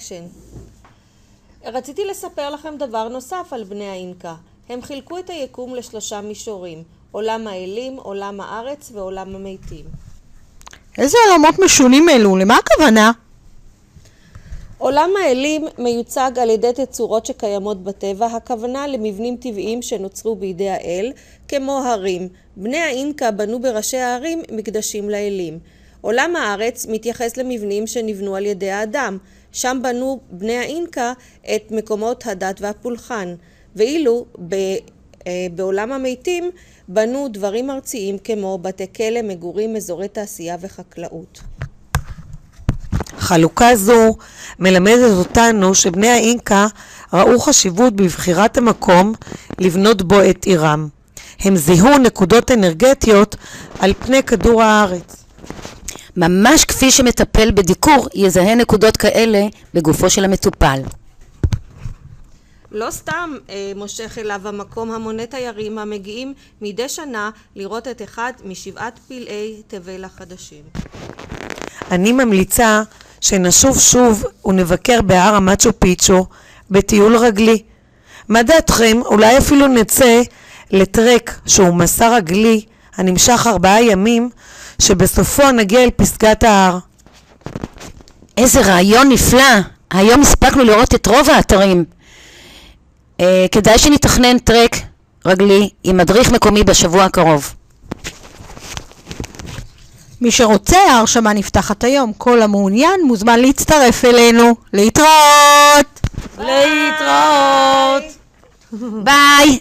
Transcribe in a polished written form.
אקשן. רציתי לספר לכם דבר נוסף על בני האינקה. הם חילקו את היקום לשלושה מישורים: עולם האלים, עולם הארץ ועולם המתים. איזה עולמות משונים אלו? למה הכוונה? עולם האלים מיוצג על ידי תצורות שקיימות בטבע, הכוונה למבנים טבעיים שנוצרו בידי האל, כמו הרים. בני האינקה בנו בראשי הערים מקדשים לאלים. עולם הארץ מתייחס למבנים שנבנו על ידי האדם. שם בנו בני האינקה את מקומות הדת והפולחן. ואילו בעולם המתים בנו דברים ארציים כמו בתי כלא, מגורים, אזורי תעשייה וחקלאות. חלוקה זו מלמדת אותנו שבני האינקה ראו חשיבות בבחירת המקום לבנות בו את עירם. הם זיהו נקודות אנרגטיות על פני כדור הארץ. ממש כפי שמטפל בדיקור יזהה נקודות כאלה בגופו של המטופל. לא סתם מושך אליו המקום המוני תיירים המגיעים מדי שנה לראות את אחד משבעת פלאי תבל החדשים. אני ממליצה שנשוב שוב ונבקר בהר המצ'ו פיצ'ו בטיול רגלי. מה דעתכם? אולי אפילו נצא לטרק שהוא מסע רגלי הנמשך 4 ימים, שבסופו נגיע אל פסגת ההר. איזה רעיון נפלא! היום הספקנו לראות את רוב האתרים. כדאי שנתכנן טרק רגלי עם מדריך מקומי בשבוע הקרוב. מי שרוצה, ההרשמה נפתחת היום. כל המעוניין מוזמן להצטרף אלינו. להתראות! להתראות! ביי!